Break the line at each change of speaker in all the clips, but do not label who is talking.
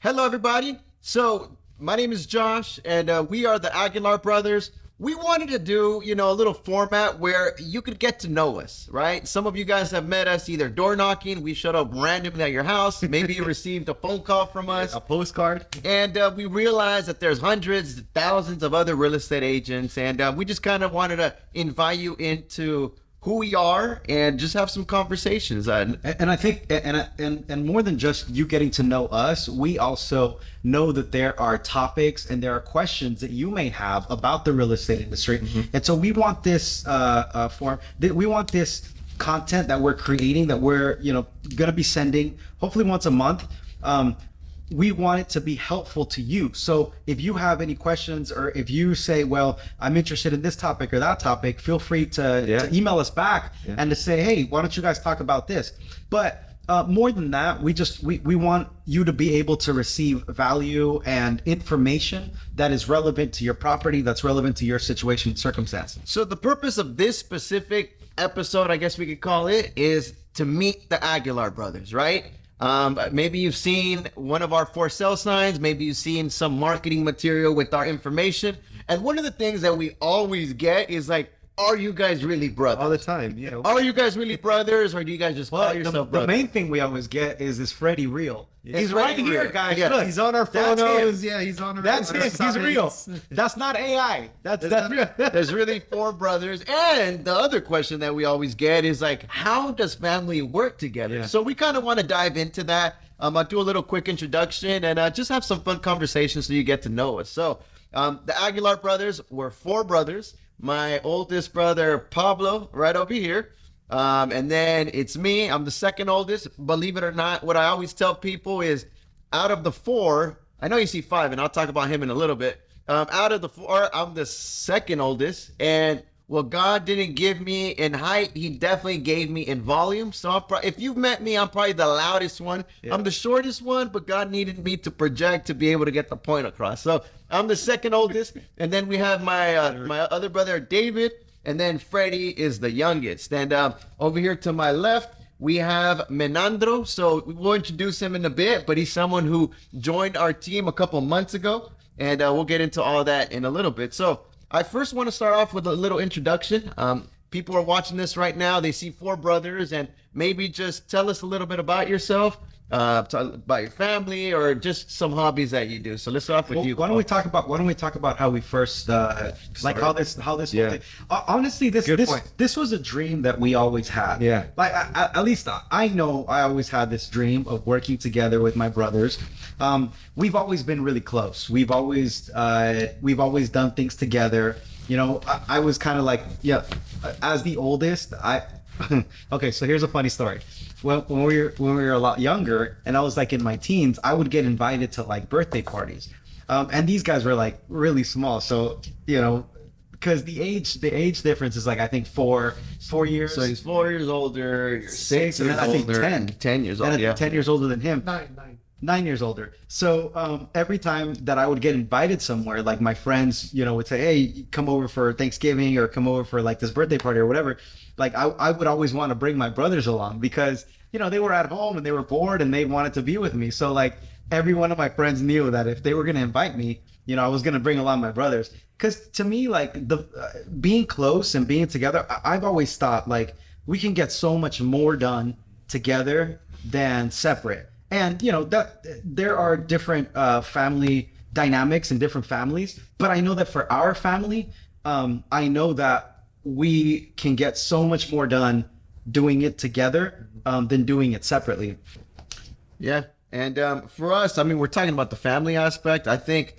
Hello, everybody. So my name is Josh, and we are the Aguilar Brothers. We wanted to do, a little format where you could get to know us, right? Some of you guys have met us either door knocking. We showed up randomly at your house. Maybe you received a phone call from us.
A postcard.
And we realized that there's hundreds, thousands of other real estate agents. And we just kind of wanted to invite you into who we are and just have some conversations.
And I think, and more than just you getting to know us, we also know that there are topics and there are questions that you may have about the real estate industry. Mm-hmm. And so we want this we want this content that we're creating, that we're, going to be sending hopefully once a month. We want it to be helpful to you. So if you have any questions, or if you say, well, I'm interested in this topic or that topic, feel free to email us back and to say, hey, why don't you guys talk about this? But more than that, we want you to be able to receive value and information that is relevant to your property, that's relevant to your situation and circumstances.
So the purpose of this specific episode, I guess we could call it, is to meet the Aguilar brothers, right? Maybe you've seen one of our for sale signs. Maybe you've seen some marketing material with our information. And one of the things that we always get is like, are you guys really brothers?
All the time, yeah.
Are you guys really brothers, or do you guys just call yourself brothers?
The main thing we always get is Freddie real?
He's right here, guys.
Yeah.
Look,
he's on our photos.
Yeah, he's on our
That's him. He's real. That's not AI. That's real.
There's really four brothers. And the other question that we always get is like, how does family work together?
Yeah.
So we kind of want to dive into that. I'll do a little quick introduction and just have some fun conversations so you get to know us. So the Aguilar brothers, we're four brothers. My oldest brother, Pablo, right over here. And then it's me. I'm the second oldest. Believe it or not, what I always tell people is out of the four, I know you see five, and I'll talk about him in a little bit. Out of the four, I'm the second oldest. And what God didn't give me in height, he definitely gave me in volume. So if you've met me, I'm probably the loudest one. Yeah. I'm the shortest one, but God needed me to project to be able to get the point across. So I'm the second oldest. And then we have my my other brother, David. And then Freddie is the youngest. And over here to my left, we have Menandro. So we'll introduce him in a bit, but he's someone who joined our team a couple months ago. And we'll get into all that in a little bit. So I first want to start off with a little introduction. People are watching this right now. They see four brothers, and maybe just tell us a little bit about yourself, about your family, or just some hobbies that you do. So let's start off with you.
Why don't we talk about how we first like how this whole thing. Honestly, this was a dream that we always had.
Yeah.
Like at least I know I always had this dream of working together with my brothers. We've always been really close. We've always done things together. I was kind of like, as the oldest, okay, so here's a funny story. When we were a lot younger, and I was like in my teens, I would get invited to like birthday parties. And these guys were like really small. So, because the age difference is like, I think 4 years.
So he's 4 years older, you're 6
and
years
then I think
older, 10 years older.
And 10 years older than him. 9 years older. So every time that I would get invited somewhere, like my friends, would say, hey, come over for Thanksgiving or come over for like this birthday party or whatever. Like I would always want to bring my brothers along because, they were at home and they were bored and they wanted to be with me. So like every one of my friends knew that if they were going to invite me, I was going to bring along my brothers. Because to me, like being close and being together, I've always thought like we can get so much more done together than separate. And, that there are different family dynamics in different families. But I know that for our family, I know that we can get so much more done doing it together than doing it separately.
Yeah. And for us, we're talking about the family aspect. I think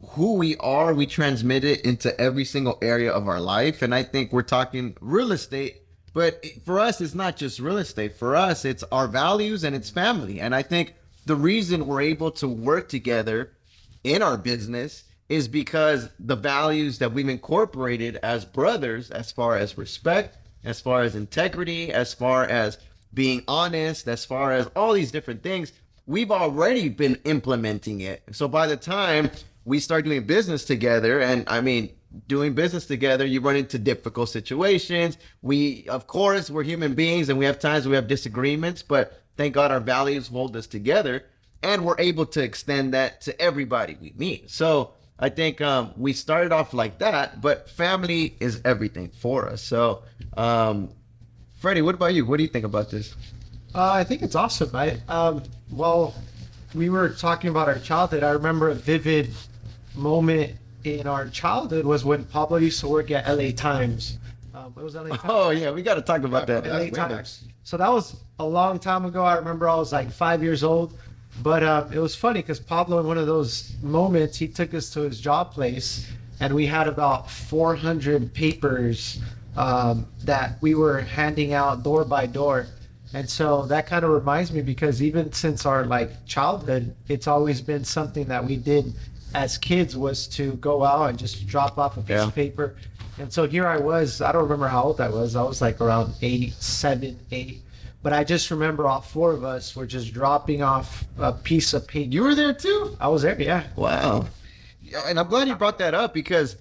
who we are, we transmit it into every single area of our life. And I think we're talking real estate. But for us, it's not just real estate. For us, it's our values and it's family. And I think the reason we're able to work together in our business is because the values that we've incorporated as brothers, as far as respect, as far as integrity, as far as being honest, as far as all these different things, we've already been implementing it. So by the time we start doing business together, and doing business together, you run into difficult situations. Of course, we're human beings and we have times we have disagreements, but thank God our values hold us together. and we're able to extend that to everybody we meet. So I think we started off like that, but family is everything for us. So, Freddie, what about you? What do you think about this?
I think it's awesome. Well, we were talking about our childhood. I remember a vivid moment in our childhood was when Pablo used to work at LA Times. It was LA Times.
Oh yeah, we got to talk about that.
LA Times. So that was a long time ago. I remember I was like 5 years old. But it was funny because Pablo, in one of those moments, he took us to his job place, and we had about 400 papers that we were handing out door by door. And so that kind of reminds me, because even since our like childhood, it's always been something that we did as kids, was to go out and just drop off a piece of paper. And so here I was, I don't remember how old I was like around 7, 8. But I just remember all 4 of us were just dropping off a piece of paper.
You were there too?
I was there, yeah.
Wow. Yeah, and I'm glad you brought that up, because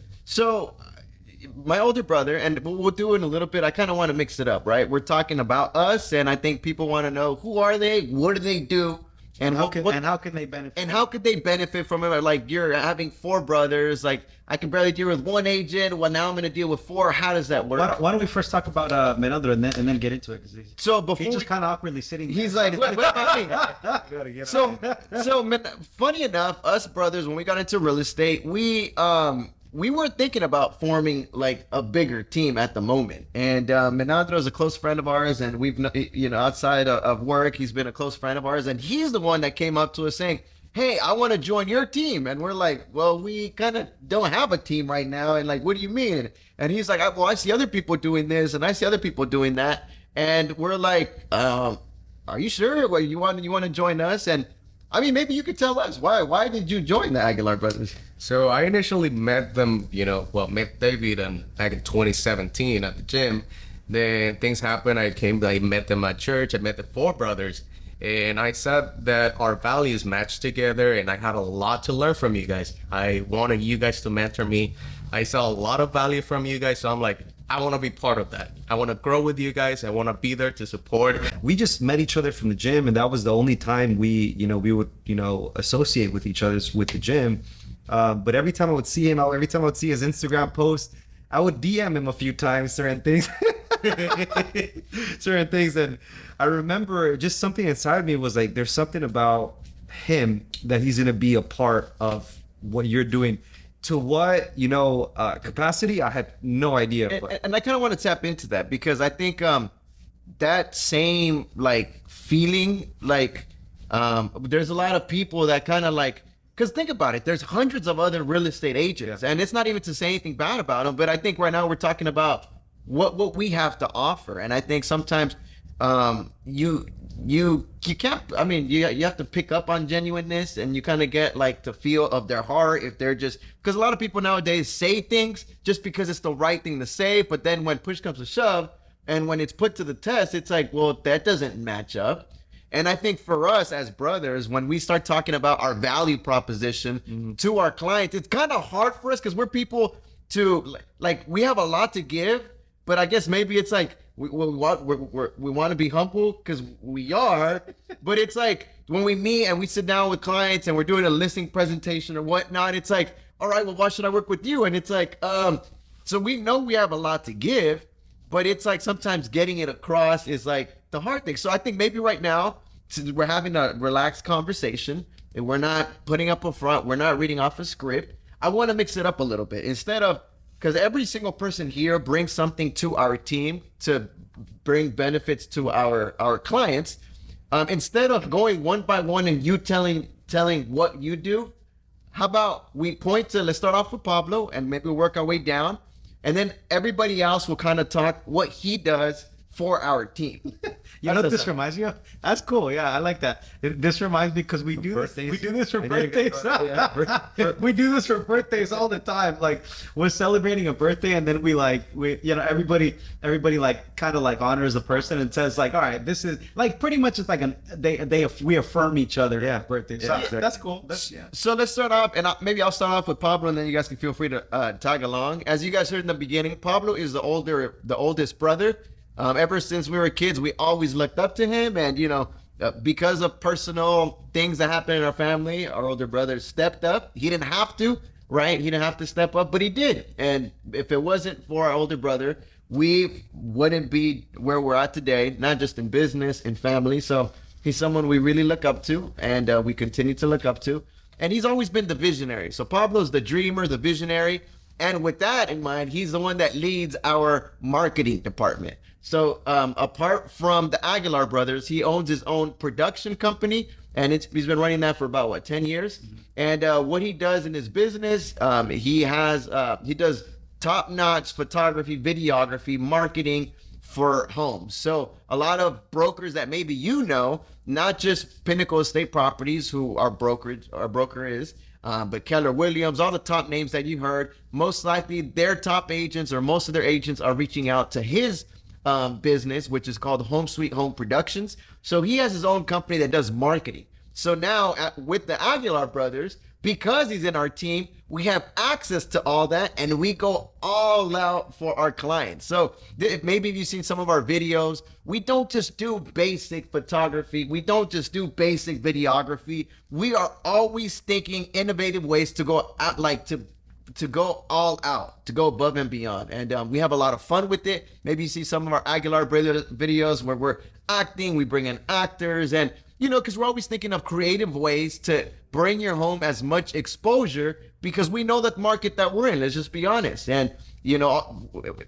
my older brother, and we'll do it in a little bit, I kind of want to mix it up, right? We're talking about us, and I think people want to know, who are they? What do they do?
And how can they benefit?
And how could they benefit from it? Like, you're having 4 brothers. Like, I can barely deal with 1 agent. Well, now I'm going to deal with 4. How does that work?
Why don't we first talk about Menandro and then get into it? He's just kind of awkwardly sitting.
He's like, what about me? So, funny enough, us brothers, when we got into real estate, we weren't thinking about forming like a bigger team at the moment. And Menandro is a close friend of ours, and we've, outside of work, he's been a close friend of ours, and he's the one that came up to us saying, hey, I want to join your team. And we're like, well, we kind of don't have a team right now. And like, what do you mean? And he's like, well, I see other people doing this, and I see other people doing that. And we're like, are you sure? Well, you want to join us? And I mean, maybe you could tell us why did you join the Aguilar Brothers?
So I initially met them, met David back in 2017 at the gym. Then things happened. I met them at church. I met the 4 brothers, and I said that our values matched together, and I had a lot to learn from you guys. I wanted you guys to mentor me. I saw a lot of value from you guys, so I'm like, I want to be part of that. I want to grow with you guys. I want to be there to support.
We just met each other from the gym, and that was the only time we would, associate with each other with the gym. But every time I would see him, every time I would see his Instagram post, I would DM him a few times certain things. And I remember just something inside me was like, there's something about him that he's going to be a part of what you're doing. To what, capacity, I had no idea.
And I kind of want to tap into that, because I think that same like feeling, like there's a lot of people that kind of like, because think about it, there's hundreds of other real estate agents, and it's not even to say anything bad about them, but I think right now we're talking about what we have to offer. And I think sometimes you can't, I mean, you have to pick up on genuineness, and you kind of get like the feel of their heart, if they're just, because a lot of people nowadays say things just because it's the right thing to say, but then when push comes to shove and when it's put to the test, it's like, well, that doesn't match up. And I think for us as brothers, when we start talking about our value proposition to our clients, it's kind of hard for us, because we're people to like, we have a lot to give, but I guess maybe it's like, we want to be humble, because we are, but it's like when we meet and we sit down with clients and we're doing a listing presentation or whatnot, it's like, all right, well, why should I work with you? And it's like, so we know we have a lot to give, but it's like sometimes getting it across is like the hard thing. So I think maybe right now, since we're having a relaxed conversation and we're not putting up a front, we're not reading off a script, I want to mix it up a little bit. Instead of, because every single person here brings something to our team to bring benefits to our clients. Instead of going one by one and you telling what you do, how about we let's start off with Pablo and maybe work our way down, and then everybody else will kind of talk what he does for our team.
You know what this reminds me of? That's cool. Yeah, I like that. This reminds me, because we do this. We do this for birthdays. We do this for birthdays all the time. Like, we're celebrating a birthday, and then everybody like kind of like honors the person and says like, all right, this is like pretty much it's like we affirm each other. Yeah, birthdays.
Yeah.
So that's cool.
So let's start off, and maybe I'll start off with Pablo, and then you guys can feel free to tag along. As you guys heard in the beginning, Pablo is the oldest brother. Ever since we were kids, we always looked up to him, and because of personal things that happened in our family, our older brother stepped up. He didn't have to, right? He didn't have to step up, but he did. And if it wasn't for our older brother, we wouldn't be where we're at today, not just in business, in family. So he's someone we really look up to, and we continue to look up to. And he's always been the visionary. So Pablo's the dreamer, the visionary. And with that in mind, he's the one that leads our marketing department. So apart from the Aguilar Brothers, he owns his own production company, and he's been running that for about 10 years. Mm-hmm. And what he does in his business, he does top-notch photography, videography, marketing for homes. So a lot of brokers that maybe not just Pinnacle Estate Properties, who our broker is, but Keller Williams, all the top names that you heard, most likely their top agents or most of their agents are reaching out to his business, which is called Home Sweet Home Productions. So he has his own company that does marketing. So now with the Aguilar Brothers, because he's in our team, we have access to all that, and we go all out for our clients. So maybe if you've seen some of our videos, we don't just do basic photography. We don't just do basic videography. We are always thinking innovative ways to go out, to go all out, to go above and beyond. And we have a lot of fun with it. Maybe you see some of our Aguilar Brothers videos where we're acting, we bring in actors, and because we're always thinking of creative ways to bring your home as much exposure, because we know that market that we're in, let's just be honest. And,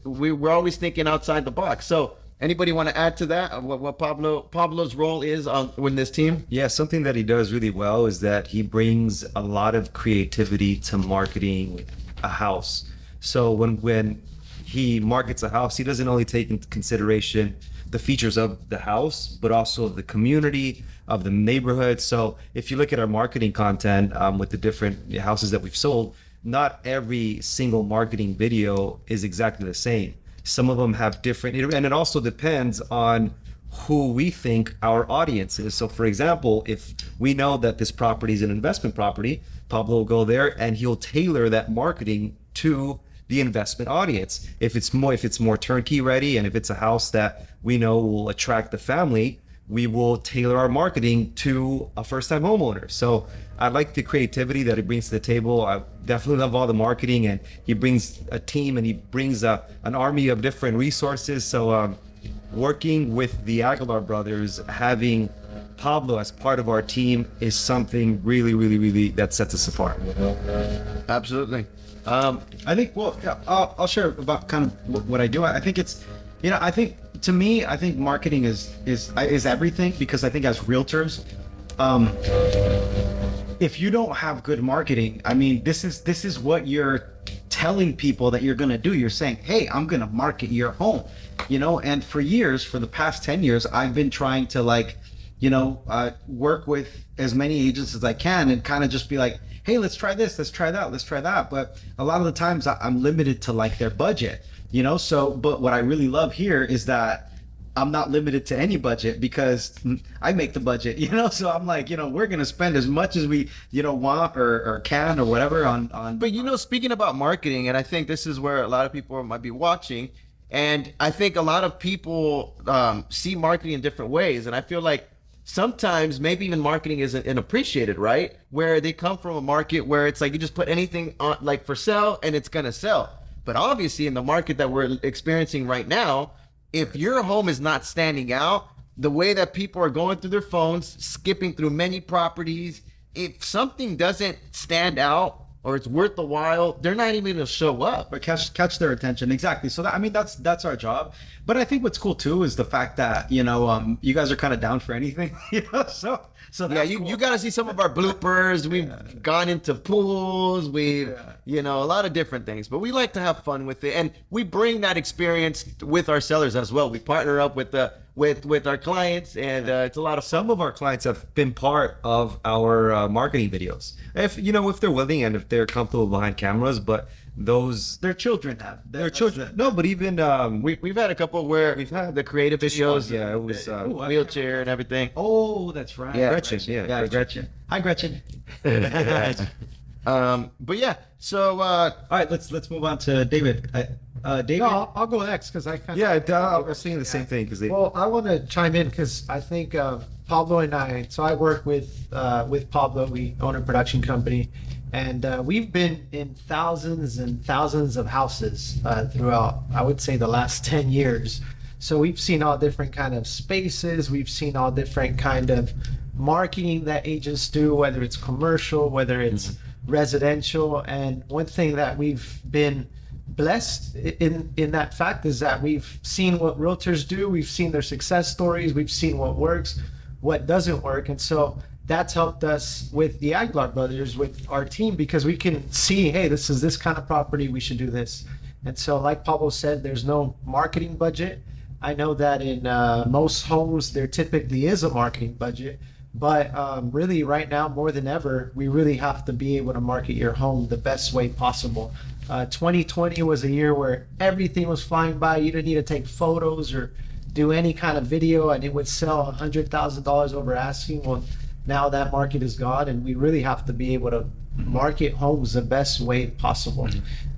we're always thinking outside the box. So anybody want to add to that? What Pablo's role is with this team?
Yeah, something that he does really well is that he brings a lot of creativity to marketing a house. So when he markets a house, he doesn't only take into consideration the features of the house, but also the community, of the neighborhood. So if you look at our marketing content with the different houses that we've sold, not every single marketing video is exactly the same. Some of them have different, and it also depends on who we think our audience is. So for example, if we know that this property is an investment property, Pablo will go there and he'll tailor that marketing to the investment audience. If it's more turnkey ready, and if it's a house that we know will attract the family, we will tailor our marketing to a first-time homeowner. So I like the creativity that he brings to the table. I definitely love all the marketing, and he brings a team, and he brings an army of different resources. So working with the Aguilar Brothers, having Pablo as part of our team is something really, really, really that sets us apart.
Absolutely.
I think, I'll share about kind of what I do. I think it's, to me, I think marketing is everything, because I think as realtors, if you don't have good marketing, I mean, this is what you're telling people that you're going to do. You're saying, hey, I'm going to market your home, and for the past 10 years, I've been trying to work with as many agents as I can and kind of just be like, hey, let's try this, let's try that. But a lot of the times I'm limited to their budget. But what I really love here is that I'm not limited to any budget, because I make the budget, so I'm like, we're going to spend as much as we, want or can or whatever on.
But, speaking about marketing, and I think this is where a lot of people might be watching, and I think a lot of people see marketing in different ways. And I feel like sometimes maybe even marketing isn't appreciated, right? Where they come from a market where it's like you just put anything on for sale and it's going to sell. But obviously in the market that we're experiencing right now, if your home is not standing out, the way that people are going through their phones, skipping through many properties, if something doesn't stand out or it's worth the while, they're not even going to show up.
But catch their attention. Exactly. So that's our job. But I think what's cool too is the fact that, you guys are kind of down for anything, So
yeah, you got to see some of our bloopers. We've gone into pools. We've, a lot of different things. But we like to have fun with it, and we bring that experience with our sellers as well. We partner up with our clients, and it's a lot of fun.
Some of our clients have been part of our marketing videos, if they're willing and if they're comfortable behind cameras. But their children have. Their children. No, but even
we've had a couple where we've had the creative videos.
Yeah, it was
wheelchair and everything.
Oh, that's right.
Yeah,
Gretchen. Yeah, Gretchen. Hi, Gretchen.
But yeah, so
all right, let's move on to David. David.
No, I'll go next because I kind of.
Yeah, I was saying the same thing
Well, I want to chime in because I think Pablo and I. So I work with Pablo. We own a production company, and we've been in thousands and thousands of houses throughout, I would say, the last 10 years. So we've seen all different kind of spaces. We've seen all different kind of marketing that agents do, whether it's commercial, whether it's residential. And one thing that we've been blessed in that fact is that we've seen what realtors do. We've seen their success stories. We've seen what works, what doesn't work. And so that's helped us with the Aguilar Brothers, with our team, because we can see, hey, this is this kind of property, we should do this. And so like Pablo said, there's no marketing budget. I know that in most homes, there typically is a marketing budget, but really right now, more than ever, we really have to be able to market your home the best way possible. 2020 was a year where everything was flying by. You didn't need to take photos or do any kind of video, and it would sell $100,000 over asking. Well, now that market is gone, and we really have to be able to market homes the best way possible.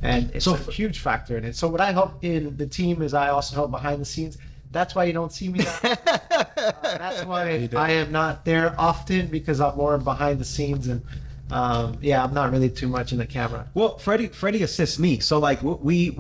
And it's a huge factor in it. So what I help in the team is I also help behind the scenes. That's why you don't see me that's why I am not there often, because I'm more behind the scenes, and I'm not really too much in the camera.
Well, Freddie assists me. So like we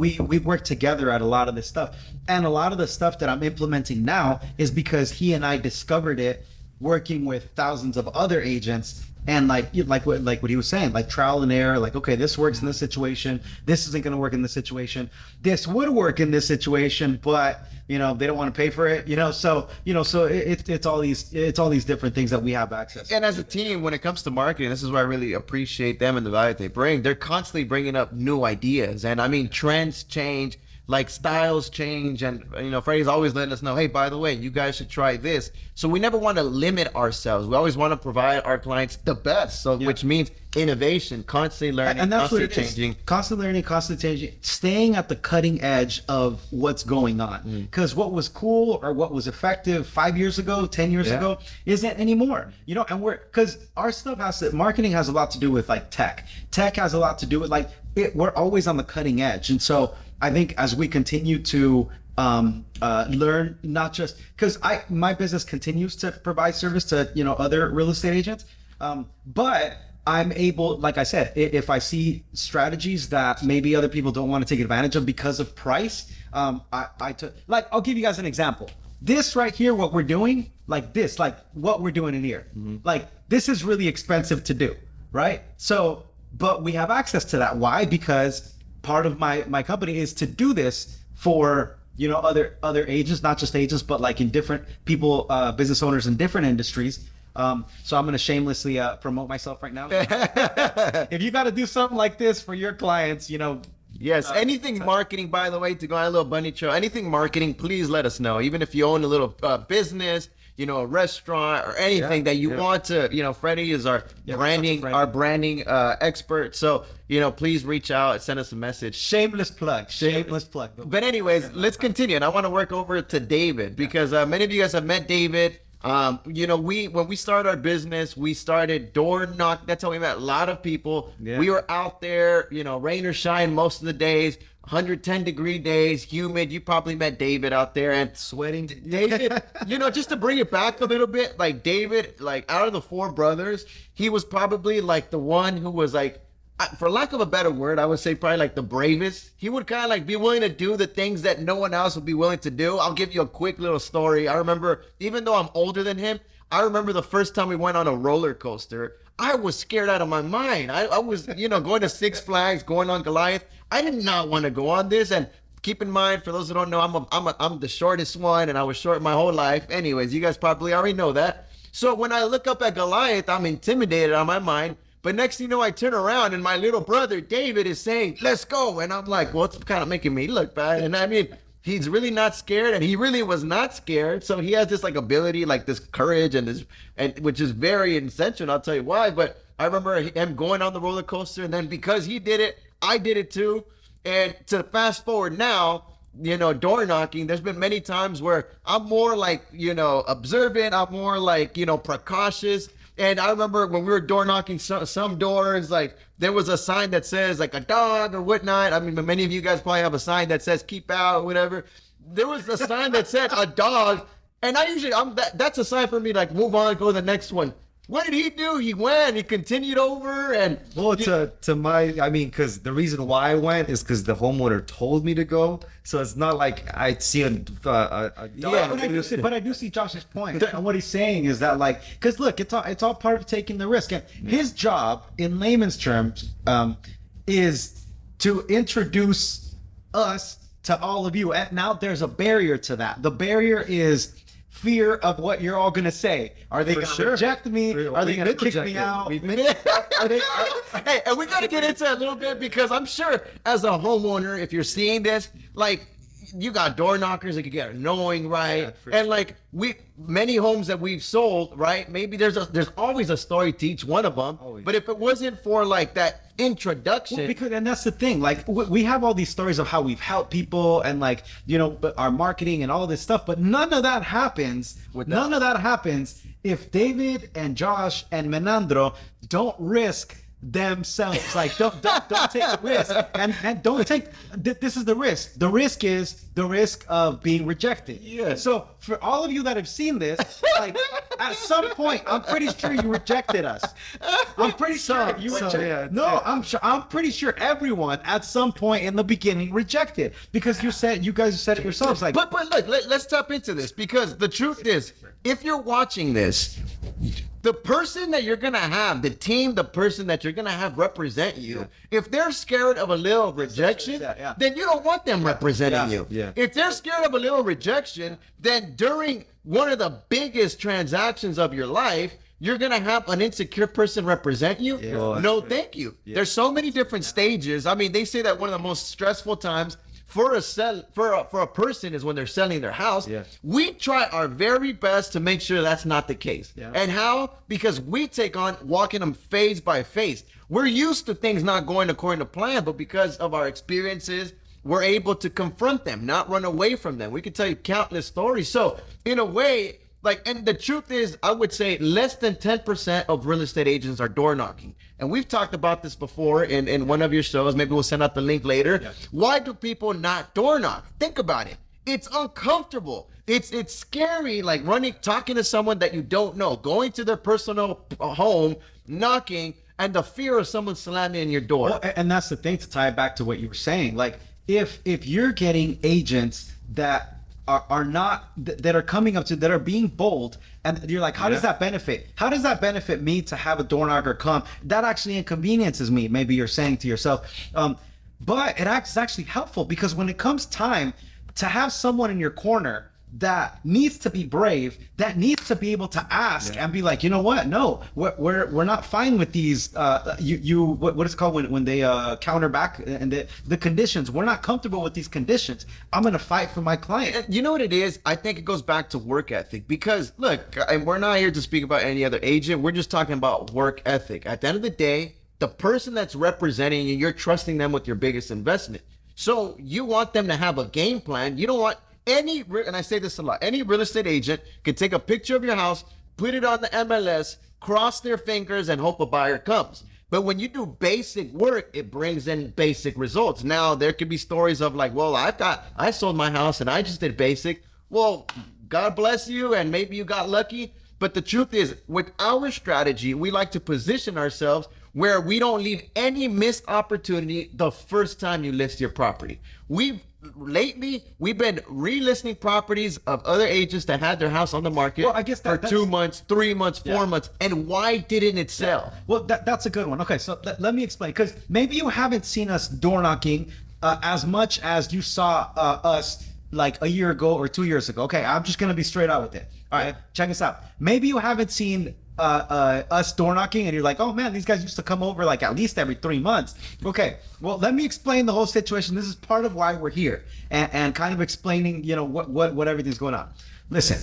work together at a lot of this stuff. And a lot of the stuff that I'm implementing now is because he and I discovered it working with thousands of other agents. And like what he was saying, like trial and error, like, okay, this works in this situation. This isn't going to work in this situation. This would work in this situation, but they don't want to pay for it, so it's all these different things that we have access to.
And as a team, when it comes to marketing, this is why I really appreciate them and the value they bring. They're constantly bringing up new ideas. And I mean, trends change, like styles change, and Freddie's always letting us know, hey, by the way, you guys should try this. So we never want to limit ourselves. We always want to provide our clients the best. So which means innovation, constantly learning,
and that's
constantly
what it
changing.
Is. Constantly learning, constantly changing, staying at the cutting edge of what's going on. Because what was cool or what was effective 5 years ago, 10 years ago, isn't anymore. And because our stuff marketing has a lot to do with like tech. Tech has a lot to do with we're always on the cutting edge. And so I think as we continue to learn, not just because my business continues to provide service to other real estate agents, but I'm able, like I said, if I see strategies that maybe other people don't want to take advantage of because of price, I'll give you guys an example. This right here, what we're doing, what we're doing in here, this is really expensive to do, right? So, but we have access to that. Why? Because part of my company is to do this for other agents, not just agents, but like in different people, business owners in different industries. So I'm going to shamelessly promote myself right now. If you got to do something like this for your clients,
Yes, anything marketing, by the way, to go on a little bunny trail, anything marketing, please let us know. Even if you own a little business, a restaurant or anything that you want to, Freddie is our branding expert. So, please reach out and send us a message.
Shameless plug.
But anyways, let's continue. And I want to work over to David because many of you guys have met David. When we started our business, we started door knock. That's how we met a lot of people. Yeah. We were out there, rain or shine most of the days, 110-degree days, humid. You probably met David out there and
sweating.
David, just to bring it back a little bit, like David, like out of the four brothers, he was probably like the one who was like, for lack of a better word, I would say probably like the bravest. He would kind of like be willing to do the things that no one else would be willing to do. I'll give you a quick little story. I remember, even though I'm older than him, I remember the first time we went on a roller coaster. I was scared out of my mind. I was, going to Six Flags, going on Goliath. I did not want to go on this. And keep in mind, for those who don't know, I'm the shortest one, and I was short my whole life. Anyways, you guys probably already know that. So when I look up at Goliath, I'm intimidated on my mind. But next thing you know, I turn around and my little brother, David, is saying, let's go. And I'm like, well, it's kind of making me look bad. And I mean, he's really not scared, and he really was not scared. So he has this like ability, like this courage and which is very essential. And I'll tell you why. But I remember him going on the roller coaster, and then because he did it, I did it too. And to fast forward now, door knocking, there's been many times where I'm more like, observant. I'm more like, precautious. And I remember when we were door knocking some doors, like there was a sign that says like a dog or whatnot. I mean, many of you guys probably have a sign that says keep out or whatever. There was a sign that said a dog. And I usually, that's a sign for me, like, move on, go to the next one. What did he do? He went, he continued over, and
Well, because the reason why I went is because the homeowner told me to go. So it's not like I see a but I do see Josh's point. And what he's saying is that, like, because look, it's all part of taking the risk. And his job, in layman's terms, is to introduce us to all of you. And now there's a barrier to that. The barrier is fear of what you're all gonna say. Are they gonna reject me? Are they gonna kick me out?
Hey, and we gotta get into it a little bit, because I'm sure as a homeowner, if you're seeing this, like, you got door knockers that could get annoying, right? And like many homes that we've sold, right? Maybe there's always a story to each one of them. Always. But if it wasn't for like that introduction,
and that's the thing. Like, we have all these stories of how we've helped people and, like, you know, our marketing and all this stuff, but none of that happens. None of that happens if David and Josh and Menandro don't risk themselves. Like, don't take the risk, and don't take. This is the risk. The risk is the risk of being rejected.
Yeah.
So for all of you that have seen this, like, at some point, I'm pretty sure you rejected us. I'm pretty sure you rejected. I'm pretty sure everyone at some point in the beginning rejected, because you guys said it yourselves. Like,
but look, let's tap into this, because the truth is, if you're watching this, the person that you're gonna have, the person that you're gonna have represent you, if they're scared of a little rejection, then you don't want them representing you.
Yeah.
If they're scared of a little rejection, then during one of the biggest transactions of your life, you're gonna have an insecure person represent you. No, thank you. There's so many different stages. I mean, they say that one of the most stressful times for a person is when they're selling their house. We try our very best to make sure that's not the case. And how? Because we take on walking them phase by phase. We're used to things not going according to plan, but because of our experiences, we're able to confront them, not run away from them. We can tell you countless stories. So in a way, like, and the truth is, I would say less than 10% of real estate agents are door knocking. And we've talked about this before in one of your shows. Maybe we'll send out the link later. Why do people not door knock? Think about it. It's uncomfortable. It's scary, like talking to someone that you don't know, going to their personal home, knocking, and the fear of someone slamming in your door.
Well, and that's the thing, to tie it back to what you were saying. Like, if you're getting agents that are coming up to, that are being bold, and you're like, how does that benefit me to have a door knocker come? That actually inconveniences me, maybe you're saying to yourself. But it's actually helpful, because when it comes time to have someone in your corner that needs to be brave, that needs to be able to ask and be like, you know what? No, we're not fine with these. What is it called when they counter back and the conditions? We're not comfortable with these conditions. I'm gonna fight for my client.
You know what it is? I think it goes back to work ethic, because look, and we're not here to speak about any other agent. We're just talking about work ethic. At the end of the day, the person that's representing you, you're trusting them with your biggest investment. So you want them to have a game plan. You don't want and I say this a lot, any real estate agent could take a picture of your house, put it on the MLS, cross their fingers, and hope a buyer comes. But when you do basic work, it brings in basic results. Now, there could be stories of like, well, I sold my house and I just did basic. Well, God bless you, and maybe you got lucky. But the truth is, with our strategy, we like to position ourselves where we don't leave any missed opportunity the first time you list your property. Lately, we've been relisting properties of other agents that had their house on the market for 2 months, 3 months, 4 months. And why didn't it sell?
Well, that's a good one. Okay, so let me explain, because maybe you haven't seen us door knocking as much as you saw us like a year ago or 2 years ago. Okay, I'm just gonna be straight out with it. All right, check us out. Maybe you haven't seen us door knocking and you're like, oh man, these guys used to come over like at least every 3 months. Okay, well, let me explain the whole situation. This is part of why we're here, and kind of explaining, you know, what everything's going on. Listen,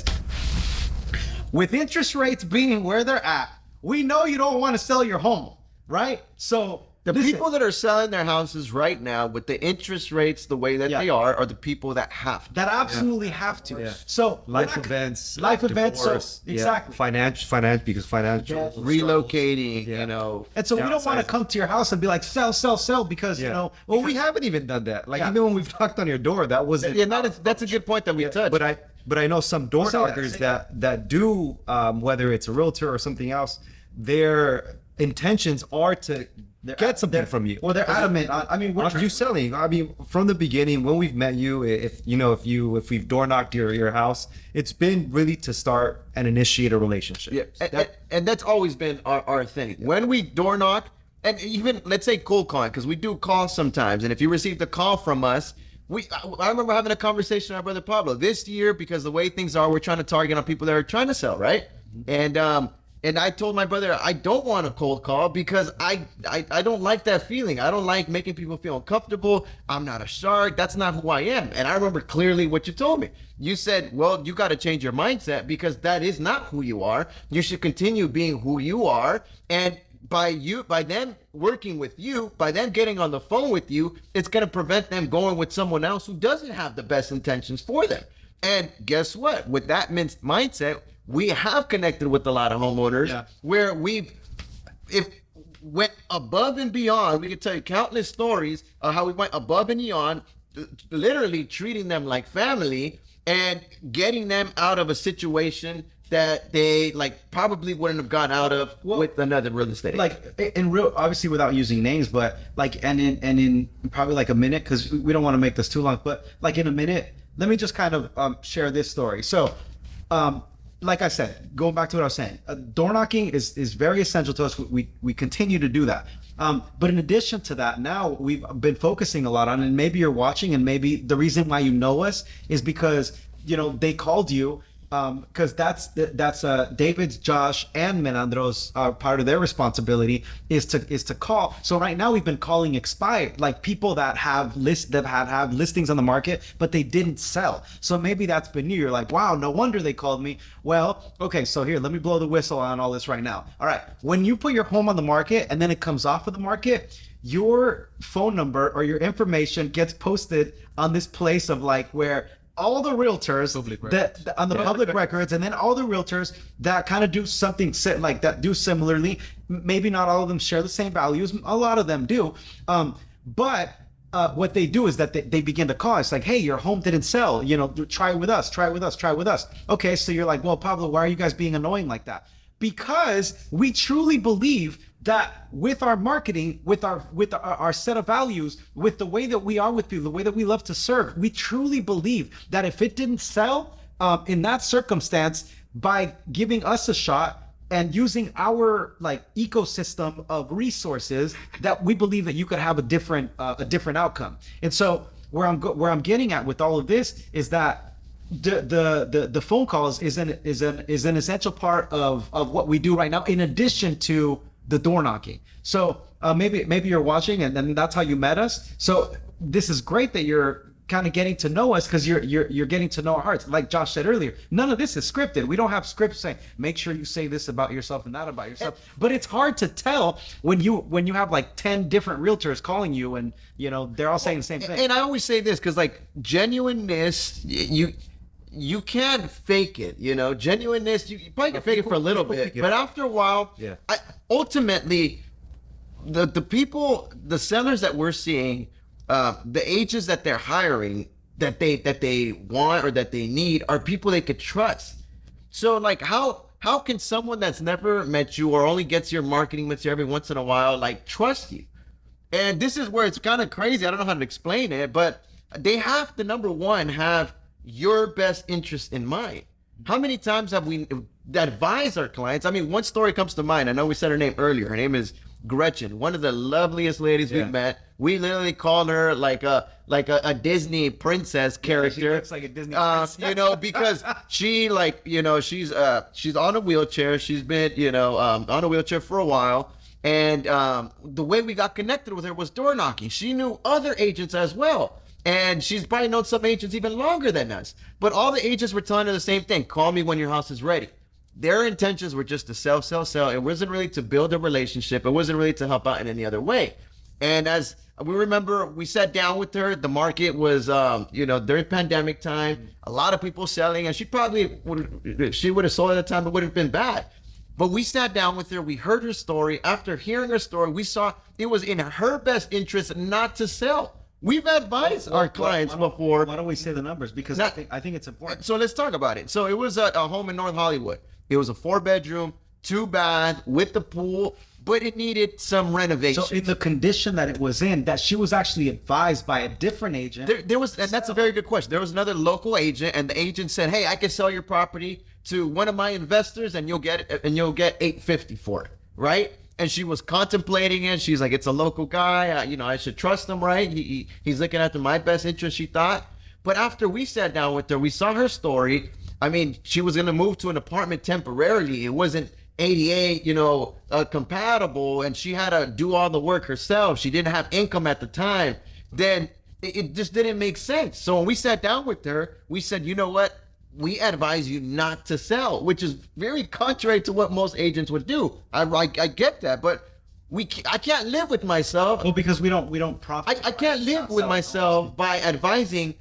with interest rates being where they're at, we know you don't want to sell your home, right? So
the people that are selling their houses right now with the interest rates the way that they are the people that have to.
That absolutely have to.
Yeah.
So
life events,
divorce, exactly.
Financial, because financial
relocating, you know.
And so we don't want to come to your house and be like, sell, because you know.
Well, we haven't even done that. Like even when we've knocked on your door, that wasn't.
Yeah, that's a good point that we touched.
But But I know some door
Say that,
knockers
say
that do, whether it's a realtor or something else, their intentions are to get something from you.
Well, they're adamant. I mean,
Aren't you selling? I mean, from the beginning, when we've met you, if we've door knocked your house, it's been really to start and initiate a relationship.
Yeah, and that's always been our thing. When we door knock, and even let's say cold calling, because we do call sometimes, and if you received a call from us, I remember having a conversation with our brother Pablo this year, because the way things are, we're trying to target on people that are trying to sell, right? And I told my brother, I don't want a cold call because I don't like that feeling. I don't like making people feel uncomfortable. I'm not a shark. That's not who I am. And I remember clearly what you told me. You said, well, you got to change your mindset because that is not who you are. You should continue being who you are. And by them working with you, by them getting on the phone with you, it's going to prevent them going with someone else who doesn't have the best intentions for them. And guess what? With that mindset, we have connected with a lot of homeowners where if went above and beyond. We could tell you countless stories of how we went above and beyond, literally treating them like family and getting them out of a situation that they probably wouldn't have gotten out of with another real estate agent.
In real, obviously without using names, but in probably a minute, because we don't want to make this too long, but in a minute, let me just kind of share this story. So like I said, going back to what I was saying, door knocking is very essential to us. We continue to do that. But in addition to that, now we've been focusing a lot on, and maybe you're watching, and maybe the reason why you know us is because, they called you, because that's David's, Josh, and Menandro's part of their responsibility is to call. So right now we've been calling expired, people that have have listings on the market, but they didn't sell. So maybe that's been you. You're like, wow, no wonder they called me. Well, okay, so here, let me blow the whistle on all this right now. All right, when you put your home on the market and then it comes off of the market, your phone number or your information gets posted on this place of where all the realtors that on the public records, and then all the realtors that kind of do something do similarly. Maybe not all of them share the same values. A lot of them do. But what they do is that they begin to call. It's like, hey, your home didn't sell. Try it with us. Try it with us. Try it with us. Okay, so you're like, well, Pablo, why are you guys being annoying like that? Because we truly believe that with our marketing, with our set of values, with the way that we are with people, the way that we love to serve, we truly believe that if it didn't sell in that circumstance, by giving us a shot and using our ecosystem of resources, that we believe that you could have a different outcome. And so where I'm getting at with all of this is that the phone calls is an essential part of what we do right now, in addition to the door knocking. So maybe you're watching and that's how you met us. So this is great that you're kind of getting to know us, because you're getting to know our hearts. Like Josh said earlier, none of this is scripted. We don't have scripts saying make sure you say this about yourself and that about yourself. But it's hard to tell when you have 10 different realtors calling you, and they're all saying the same thing.
And I always say this because genuineness, you can't fake it, genuineness. You probably can fake it for a little bit, but after a while, ultimately, the people, the sellers that we're seeing, the agents that they're hiring, that they want or that they need, are people they could trust. So how can someone that's never met you or only gets your marketing material every once in a while trust you? And this is where it's kind of crazy. I don't know how to explain it, but they have to, number one, have your best interest in mind. How many times have we advised our clients? I mean, one story comes to mind. I know we said her name earlier. Her name is Gretchen, one of the loveliest ladies we've met. We literally called her like a Disney princess character.
She looks like a Disney princess.
Because she she's on a wheelchair. She's been on a wheelchair for a while. And the way we got connected with her was door knocking. She knew other agents as well. And she's probably known some agents even longer than us. But all the agents were telling her the same thing. Call me when your house is ready. Their intentions were just to sell. It wasn't really to build a relationship. It wasn't really to help out in any other way. And as we remember, we sat down with her. The market was, during pandemic time, a lot of people selling. And she would have sold at the time. It would have been bad. But we sat down with her. We heard her story. After hearing her story, we saw it was in her best interest not to sell. We've advised our clients before.
Why don't we say the numbers? Because
Not-
I think it's important.
So let's talk about it. So it was a home in North Hollywood. It was a 4-bedroom, 2-bath with the pool, but it needed some renovation.
So in the condition that it was in, that she was actually advised by a different agent.
There was, and that's a very good question. There was another local agent, and the agent said, "Hey, I can sell your property to one of my investors, and you'll get $850 for it, right?" And she was contemplating it. She's like, "It's a local guy. I should trust him, right? He's looking after my best interest," she thought. But after we sat down with her, we saw her story. I mean, she was gonna move to an apartment temporarily. It wasn't ADA, compatible, and she had to do all the work herself. She didn't have income at the time. Then it just didn't make sense. So when we sat down with her, we said, "You know what? We advise you not to sell," which is very contrary to what most agents would do. I get that, but I can't live with myself.
Well, because we don't profit.
I can't live with myself by advising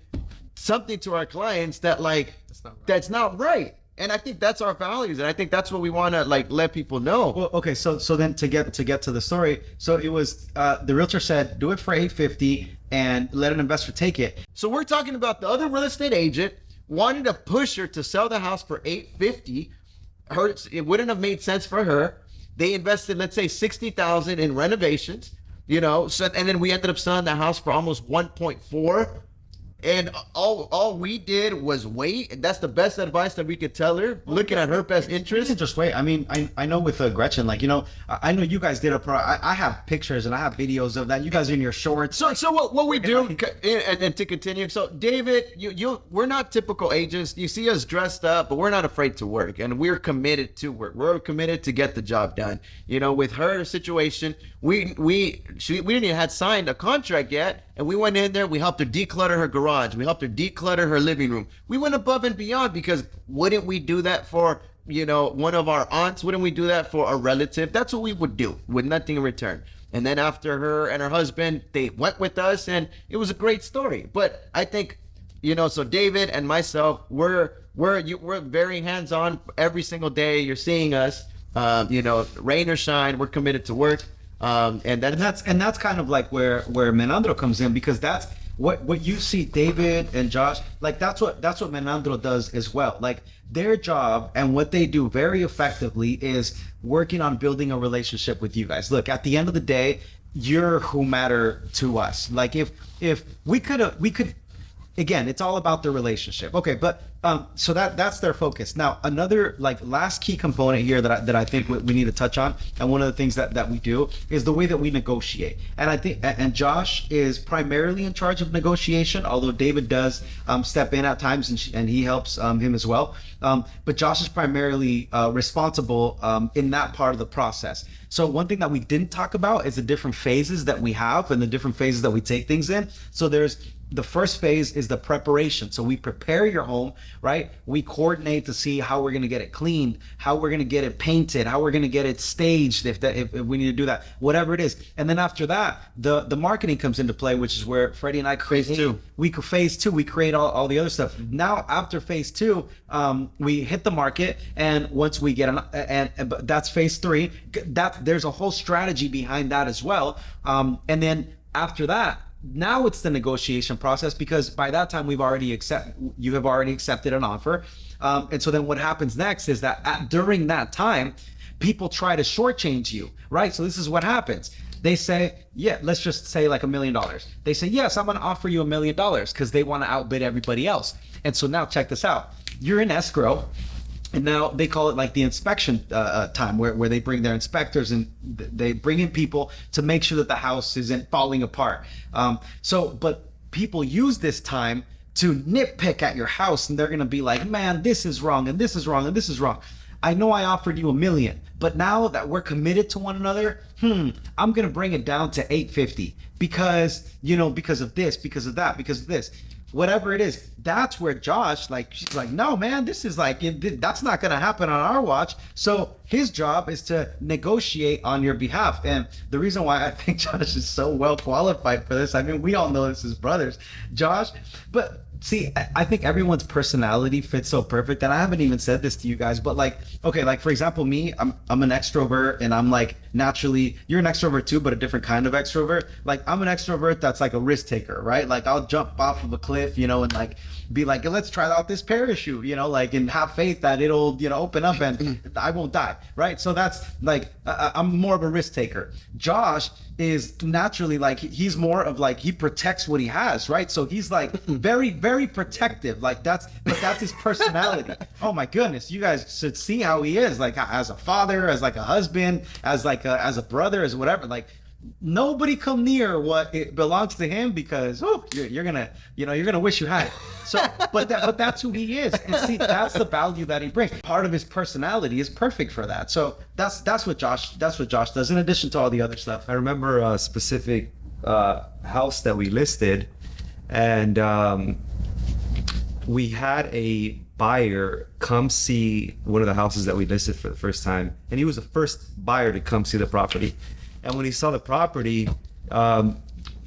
something to our clients that's not right. And I think that's our values, and I think that's what we want to let people know.
Well, okay, so then to get to the story, so it was the realtor said, "Do it for $850 and let an investor take it."
So we're talking about the other real estate agent wanted to push her to sell the house for $850. It wouldn't have made sense for her. They invested, let's say, $60,000 in renovations, So and then we ended up selling the house for almost 1.4. And all we did was wait. And that's the best advice that we could tell her, looking at her best interest.
Just wait. I mean, I know with Gretchen, I know you guys did I have pictures and I have videos of that. You guys are in your shorts.
So what we do, and to continue. So David, we're not typical agents. You see us dressed up, but we're not afraid to work, and we're committed to work. We're committed to get the job done. With her situation, we didn't even had signed a contract yet, and we went in there. We helped her declutter her garage. We helped her declutter her living room. We went above and beyond, because wouldn't we do that for one of our aunts? Wouldn't we do that for a relative? That's what we would do, with nothing in return. And then after her and her husband, they went with us, and it was a great story. But I think, so David and myself, we're very hands-on every single day. You're seeing us, rain or shine, we're committed to work. And that's
kind of like where Menandro comes in, because that's what you see David and Josh, that's what Menandro does as well. Their job and what they do very effectively is working on building a relationship with you guys. Look, at the end of the day, you're who matter to us. If we could again, it's all about the relationship. Okay, but so that's their focus. Now, another last key component here that I think we need to touch on, and one of the things that we do is the way that we negotiate. And I think, and Josh is primarily in charge of negotiation, although David does step in at times, and he helps him as well. But Josh is primarily responsible in that part of the process. So one thing that we didn't talk about is the different phases that we have and the different phases that we take things in. So the first phase is the preparation. So we prepare your home, right? We coordinate to see how we're going to get it cleaned, how we're going to get it painted, how we're going to get it staged if we need to do that, whatever it is. And then after that, the marketing comes into play, which is where Freddie and I create phase two. We create all the other stuff. Now after phase two, we hit the market, and once we get and that's phase three. There's a whole strategy behind that as well. And then after that, now it's the negotiation process, because by that time you have already accepted an offer. And so then what happens next is that during that time, people try to shortchange you, right? So this is what happens. They say, yeah, let's just say $1 million. They say, yes, I'm going to offer you $1 million, because they want to outbid everybody else. And so now check this out. You're in escrow. And now they call it the inspection time, where they bring their inspectors and they bring in people to make sure that the house isn't falling apart. But people use this time to nitpick at your house, and they're going to be like, man, this is wrong, and this is wrong, and this is wrong. I know I offered you $1 million, but now that we're committed to one another, I'm going to bring it down to $850 because of this, because of that, because of this. Whatever it is, that's where Josh, she's like, no, man, this is that's not going to happen on our watch. So his job is to negotiate on your behalf. And the reason why I think Josh is so well qualified for this, I mean, we all know this is brothers, Josh, but see, I think everyone's personality fits so perfect. And I haven't even said this to you guys, but okay, for example, me, I'm an extrovert, and I'm naturally you're an extrovert too, but a different kind of extrovert. Like I'm an extrovert that's like a risk taker, right? Like I'll jump off of a cliff, you know, and like be like, let's try out this parachute, you know, like, and have faith that it'll, you know, open up and I won't die, right? So that's like I'm more of a risk taker. Josh is naturally like he's more of like he protects what he has, right? So he's like very protective. Like that's his personality. Oh my goodness, you guys should see how he is, like as a father, as like a husband, as a brother, as whatever. Like nobody come near what it belongs to him, because you're gonna wish you had it. So but that's who he is, and see, that's the value that he brings. Part of his personality is perfect for that. So that's what Josh does, in addition to all the other stuff.
I remember a specific house that we listed, and we had a buyer come see one of the houses that we listed for the first time, and he was the first buyer to come see the property. And when he saw the property,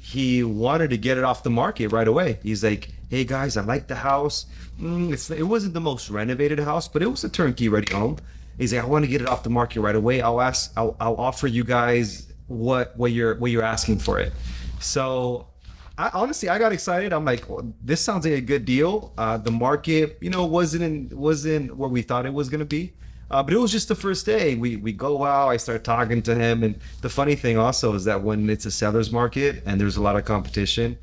he wanted to get it off the market right away. He's like, hey guys, I like the house. It wasn't the most renovated house, but it was a turnkey ready home. He's like, I want to get it off the market right away. I'll offer you guys what you're asking for it. So I got excited. I'm like, well, this sounds like a good deal. The market, you know, wasn't where we thought it was going to be. But it was just the first day. We go out, I start talking to him. And the funny thing also is that when it's a seller's market and there's a lot of competition,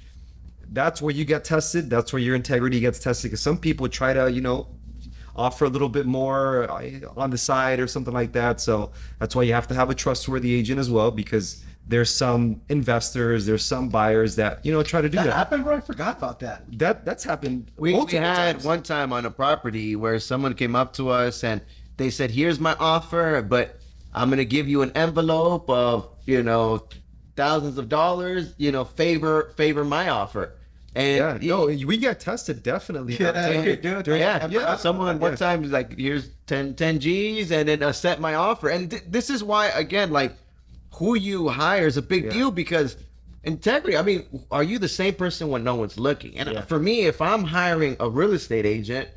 that's where you get tested. That's where your integrity gets tested. Because some people try to, you know, offer a little bit more on the side or something like that. So that's why you have to have a trustworthy agent as well, because there's some investors, there's some buyers that, you know, try to do that.
That happened, bro? I forgot about that.
That's happened.
We had
times.
one time on a property where someone came up to us and they said, here's my offer, but I'm going to give you an envelope of, you know, thousands of dollars, you know, favor my offer. And
we get tested definitely.
Someone one time was like, here's 10 G's and then set my offer. And this is why, again, like who you hire is a big deal, because integrity, I mean, are you the same person when no one's looking? And for me, if I'm hiring a real estate agent,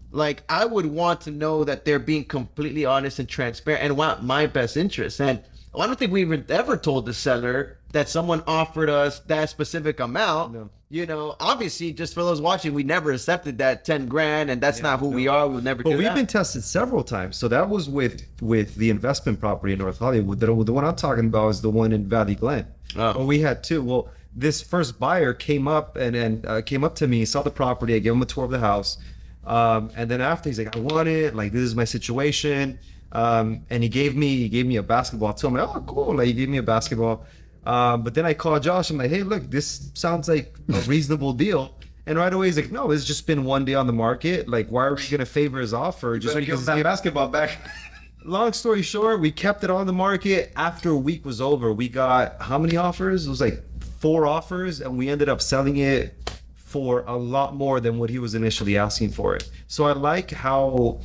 like I would want to know that they're being completely honest and transparent and want my best interest. And I don't think we ever told the seller that someone offered us that specific amount.
No.
You know, obviously, just for those watching, we never accepted that 10 grand, and that's not who we are. We'll never do that.
But we've been tested several times. So that was with the investment property in North Hollywood. The one I'm talking about is the one in Valley Glen.
Oh.
But we had two. Well, this first buyer came up and came up to me, saw the property. I gave him a tour of the house. And then after, he's like, I want it. Like, this is my situation. And he gave me a basketball. I told him, oh, cool. Like, he gave me a basketball. But then I called Josh. I'm like, hey, look, this sounds like a reasonable deal. And right away, he's like, no, it's just been one day on the market. Like, why are we going to favor his offer? Just because
that basketball back.
Long story short, we kept it on the market. After a week was over, we got how many offers? It was like 4 offers, and we ended up selling it for a lot more than what he was initially asking for it. So I like how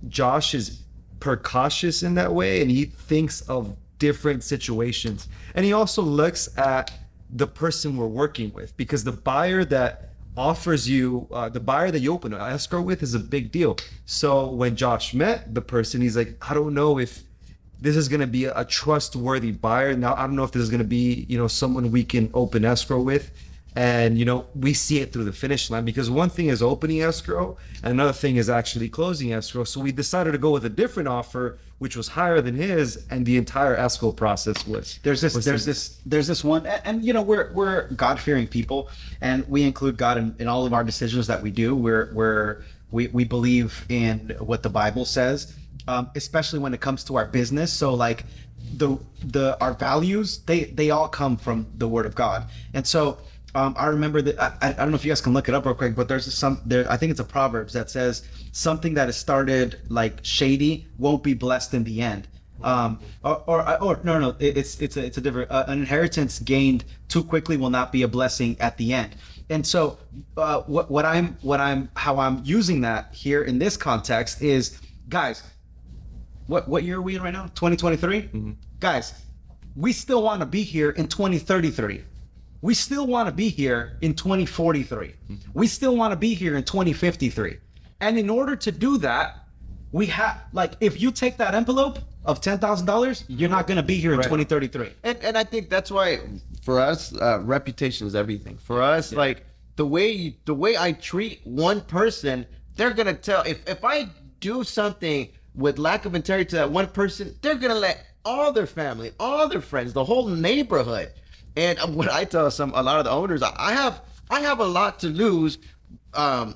Josh is precautious in that way, and he thinks of different situations. And he also looks at the person we're working with, because the buyer that offers you, the buyer that you open an escrow with is a big deal. So when Josh met the person, he's like, I don't know if this is going to be a trustworthy buyer. Now, I don't know if this is going to be, you know, someone we can open escrow with. And, you know, we see it through the finish line, because one thing is opening escrow and another thing is actually closing escrow. So we decided to go with a different offer, which was higher than his, and the entire escrow process was.
There's this one, and you know, we're God-fearing people, and we include God in all of our decisions that we do. We believe in what the Bible says, especially when it comes to our business. So like our values, they all come from the Word of God. And so I remember that I don't know if you guys can look it up real quick, but there's I think it's a Proverbs that says something that is started like shady won't be blessed in the end. It's a different an inheritance gained too quickly will not be a blessing at the end. And so how I'm using that here in this context is, guys, what year are we in right now? 2023?
Mm-hmm.
Guys, we still want to be here in 2033. We still want to be here in 2043. We still want to be here in 2053. And in order to do that, we have, like, if you take that envelope of $10,000, you're not going to be here in 2033.
And I think that's why for us, reputation is everything. For us, like the way I treat one person, they're gonna tell. If I do something with lack of integrity to that one person, they're gonna let all their family, all their friends, the whole neighborhood. And what I tell a lot of the owners, I have a lot to lose by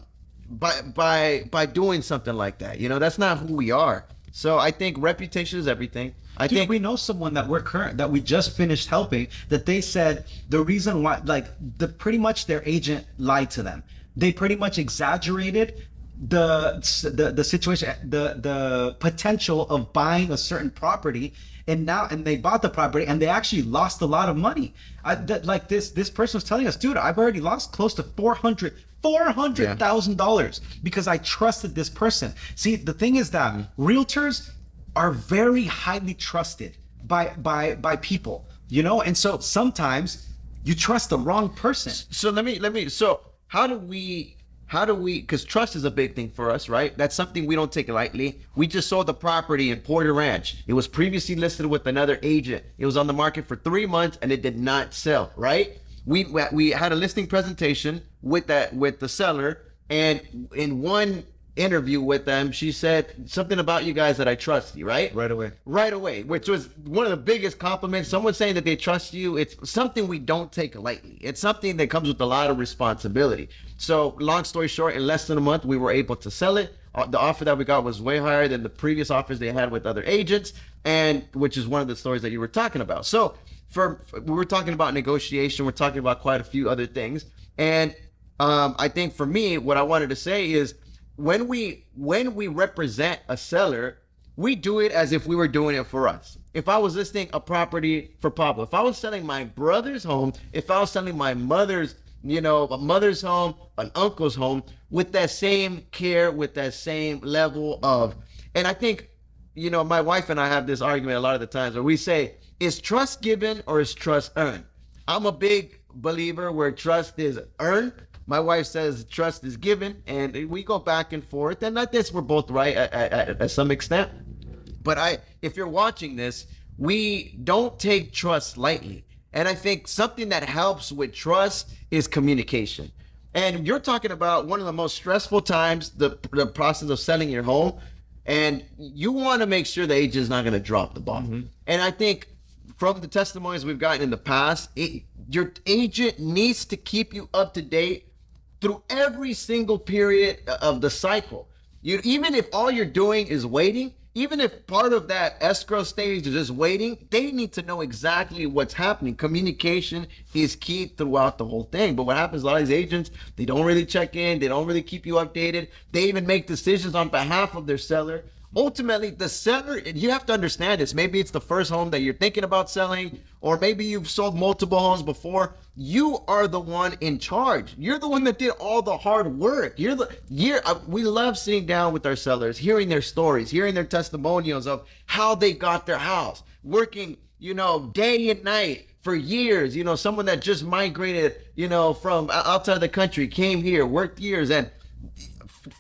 doing something like that. You know, that's not who we are. So I think reputation is everything. I
Dude,
think
we know someone that we just finished helping, that they said the reason why, like, pretty much their agent lied to them. They pretty much exaggerated the situation, the potential of buying a certain property, and they bought the property and they actually lost a lot of money. This person was telling us, dude, I've already lost close to $400,000 because I trusted this person. See, the thing is that realtors are very highly trusted by people, you know, and so sometimes you trust the wrong person.
So so how do we, because trust is a big thing for us, right? That's something we don't take lightly. We just sold the property in Porter Ranch. It was previously listed with another agent. It was on the market for 3 months and it did not sell, right? We had a listing presentation with the seller, and in one interview with them, she said something about you guys that I trust you, right?
Right away.
Which was one of the biggest compliments. Someone saying that they trust you, it's something we don't take lightly. It's something that comes with a lot of responsibility. So long story short, in less than a month, we were able to sell it. The offer that we got was way higher than the previous offers they had with other agents, and which is one of the stories that you were talking about. So we were talking about negotiation, we're talking about quite a few other things. And I think for me, what I wanted to say is, when we represent a seller, we do it as if we were doing it for us. If I was listing a property for Pablo, if I was selling my brother's home, if I was selling my mother's, a mother's home, an uncle's home, with that same care, with that same level of, and I think, my wife and I have this argument a lot of the times where we say, is trust given or is trust earned? I'm a big believer where trust is earned. My wife says trust is given, and we go back and forth. And I guess we're both right at some extent. But if you're watching this, we don't take trust lightly. And I think something that helps with trust is communication. And you're talking about one of the most stressful times, the process of selling your home. And you want to make sure the agent is not going to drop the ball. Mm-hmm. And I think from the testimonies we've gotten in the past, your agent needs to keep you up to date through every single period of the cycle. Even if all you're doing is waiting, even if part of that escrow stage is just waiting, they need to know exactly what's happening. Communication is key throughout the whole thing. But what happens, a lot of these agents, they don't really check in, they don't really keep you updated. They even make decisions on behalf of their seller. Ultimately, the seller, you have to understand this. Maybe it's the first home that you're thinking about selling, or maybe you've sold multiple homes before. You are the one in charge. You're the one that did all the hard work. We love sitting down with our sellers, hearing their stories, hearing their testimonials of how they got their house, working, day and night for years. Someone that just migrated, from outside the country, came here, worked years, and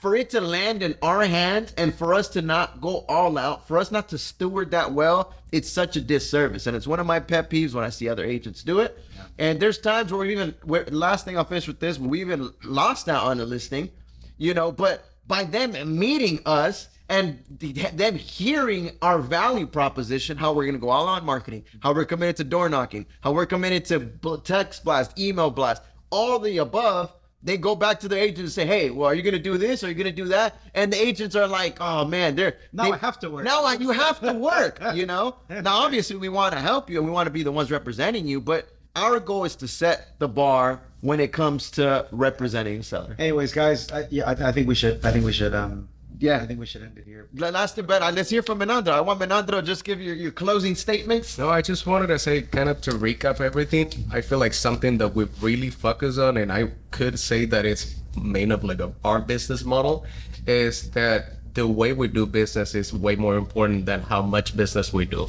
for it to land in our hands and for us to not go all out, for us not to steward that well, it's such a disservice. And it's one of my pet peeves when I see other agents do it. Yeah. And there's times where last thing I'll finish with this, we even lost out on a listing, but by them meeting us and them hearing our value proposition, how we're going to go all on marketing, how we're committed to door knocking, how we're committed to text blast, email blast, all the above, they go back to their agent and say, hey, well, are you going to do this? Are you going to do that? And the agents are like, oh, man,
I have to work.
Now you have to work, Now, obviously, we want to help you and we want to be the ones representing you. But our goal is to set the bar when it comes to representing a seller.
Anyways, guys, I think we should. I think we should end it here.
Last thing, but let's hear from Menandro. I want Menandro to just give your closing statements.
No, I just wanted to say, kind of to recap everything, I feel like something that we really focus on, and I could say that it's main of our business model, is that the way we do business is way more important than how much business we do.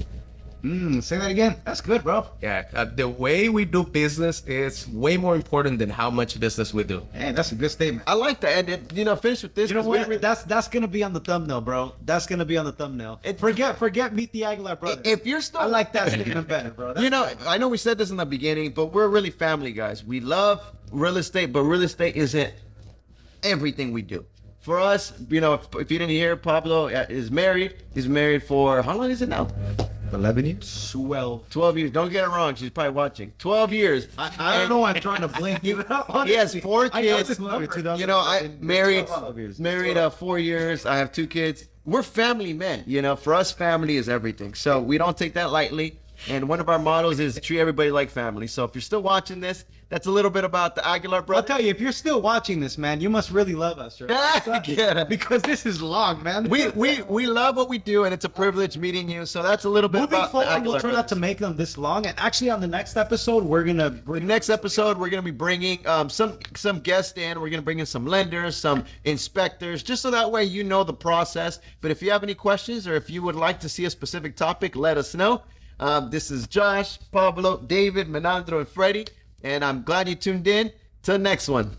Say that again. That's good, bro.
Yeah, the way we do business is way more important than how much business we do.
Hey, that's a good statement.
I like that. And finish with this.
You know
'cause we
what?
really-
That's gonna be on the thumbnail, bro. That's gonna be on the thumbnail. Forget Meet the Aguilar Brothers.
If you're still,
I like that statement better, bro. That's
I know we said this in the beginning, but we're really family guys. We love real estate, but real estate isn't everything we do. For us, if you didn't hear, Pablo is married. He's married for, how long is it now?
11 years.
12 years. Don't get it wrong. She's probably watching. 12 years.
I don't know why I'm trying to blame you.
He has 4
I know
kids.
this number.
I married
12 years.
4 years. I have 2 kids. We're family men. For us, family is everything. So we don't take that lightly. And one of our mottos is treat everybody like family. So if you're still watching this, that's a little bit about the Aguilar
I'll
brothers.
tell you, if you're still watching this, man, you must really love us, right?
Yeah.
Because this is long, man.
We love what we do, and it's a privilege meeting you. So that's a little bit
Moving
about the
forward,
Aguilar
we'll try not to
brothers.
make them this long. And actually, on the next episode, we're gonna
The next episode, we're going to be bringing some guests in. We're going to bring in some lenders, some inspectors, just so that way you know the process. But if you have any questions or if you would like to see a specific topic, let us know. This is Josh, Pablo, David, Menandro, and Freddie. And I'm glad you tuned in. Till next one.